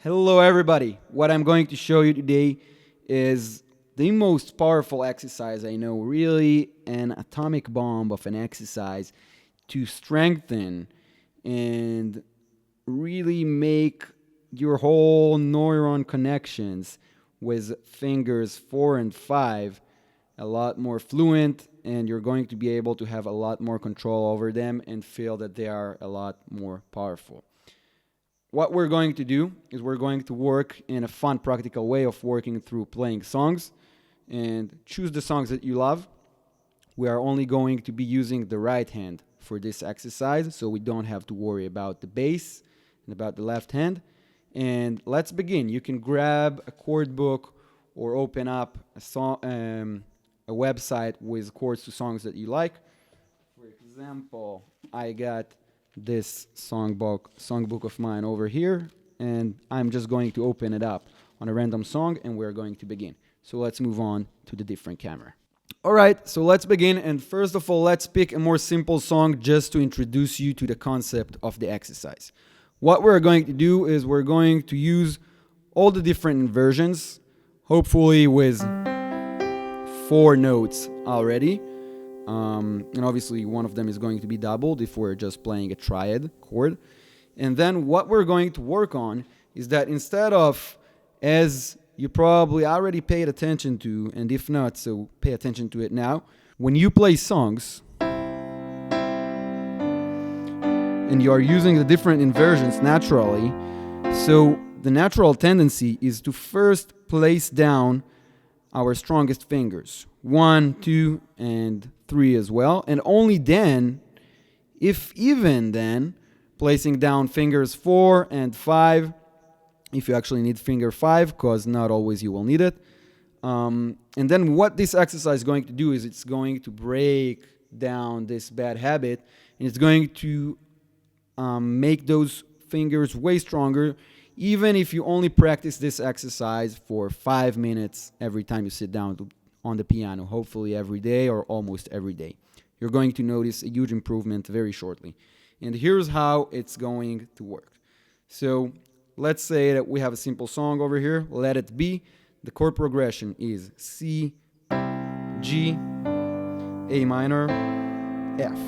Hello everybody. What I'm going to show you today is the most powerful exercise I know, really an atomic bomb of an exercise to strengthen and really make your whole neuron connections with fingers 4 and 5 a lot more fluent, and you're going to be able to have a lot more control over them and feel that they are a lot more powerful. What we're going to do is we're going to work in a fun, practical way of working through playing songs and choose the songs that you love. We are only going to be using the right hand for this exercise, so we don't have to worry about the bass and about the left hand. And let's begin. You can grab a chord book or open up a website with chords to songs that you like. For example, I got this songbook of mine over here, and I'm just going to open it up on a random song, and we're going to begin. So let's move on to the different camera. All right, so let's begin, and first of all, let's pick a more simple song just to introduce you to the concept of the exercise. What we're going to do is we're going to use all the different inversions, hopefully with 4 notes already. And obviously one of them is going to be doubled if we're just playing a triad chord. And then what we're going to work on is that instead of, as you probably already paid attention to, and if not, so pay attention to it now, when you play songs and you are using the different inversions naturally, so the natural tendency is to first place down our strongest fingers, 1, 2, and 3 as well, and only then, if even then, placing down fingers 4 and 5, if you actually need finger 5, because not always you will need it. And then what this exercise is going to do is it's going to break down this bad habit, and it's going to make those fingers way stronger, even if you only practice this exercise for 5 minutes every time you sit down on the piano, hopefully every day or almost every day. You're going to notice a huge improvement very shortly. And here's how it's going to work. So let's say that we have a simple song over here, Let It Be. The chord progression is C, G, A minor, F.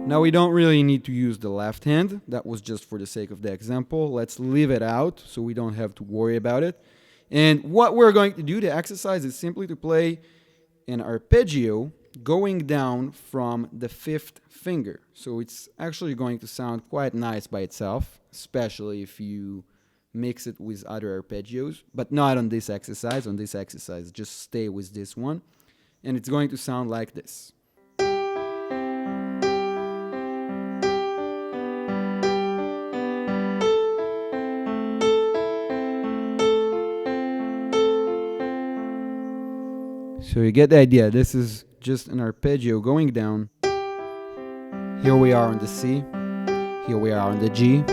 Now we don't really need to use the left hand. That was just for the sake of the example. Let's leave it out so we don't have to worry about it. And what we're going to do, the exercise, is simply to play an arpeggio going down from the 5th finger. So it's actually going to sound quite nice by itself, especially if you mix it with other arpeggios, but not on this exercise. On this exercise, just stay with this one. And it's going to sound like this. So you get the idea. This is just an arpeggio going down. Here we are on the C. Here we are on the G.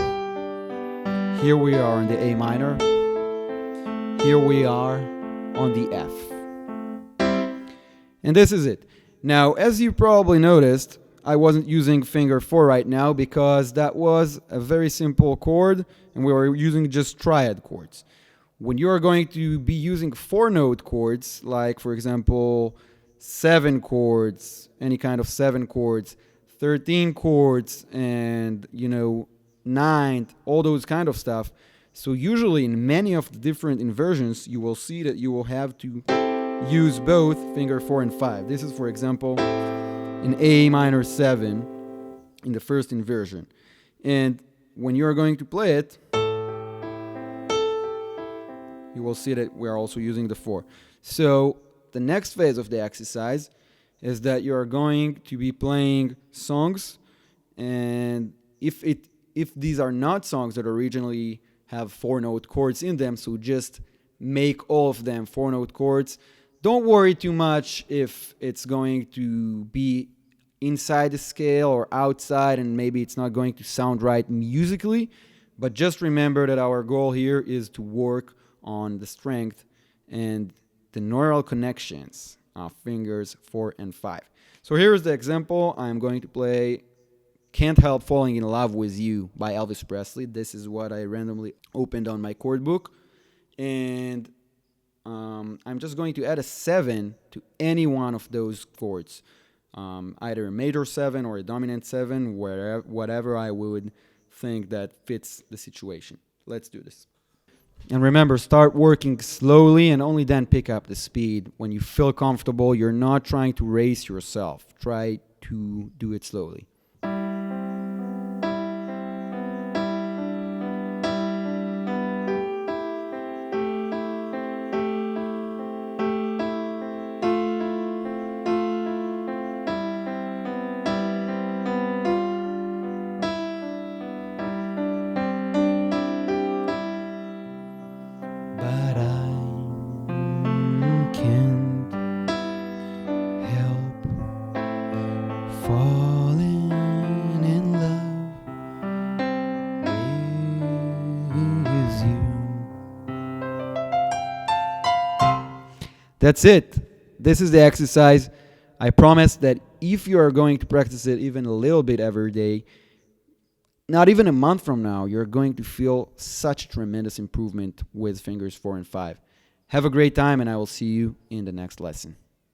Here we are on the A minor. Here we are on the F. And this is it. Now, as you probably noticed, I wasn't using finger 4 right now because that was a very simple chord and we were using just triad chords. When you are going to be using 4-note chords, like for example 7 chords, any kind of 7 chords, 13 chords, and 9, all those kind of stuff. So usually in many of the different inversions, you will see that you will have to use both finger 4 and 5. This is, for example, in A minor 7 in the first inversion. And when you are going to play it, you will see that we're also using the 4. So the next phase of the exercise is that you are going to be playing songs, and if these are not songs that originally have 4-note chords in them, so just make all of them 4-note chords. Don't worry too much if it's going to be inside the scale or outside, and maybe it's not going to sound right musically, but just remember that our goal here is to work on the strength and the neural connections of fingers 4 and 5. So here's the example. I'm going to play Can't Help Falling in Love with You by Elvis Presley. This is what I randomly opened on my chord book. And I'm just going to add a 7 to any one of those chords. Either a major 7 or a dominant 7, whatever I would think that fits the situation. Let's do this. And remember, start working slowly and only then pick up the speed. When you feel comfortable, you're not trying to race yourself. Try to do it slowly. But I can't help falling in love with you. That's it. This is the exercise. I promise that if you are going to practice it even a little bit every day, not even a month from now, you're going to feel such tremendous improvement with fingers 4 and 5. Have a great time, and I will see you in the next lesson.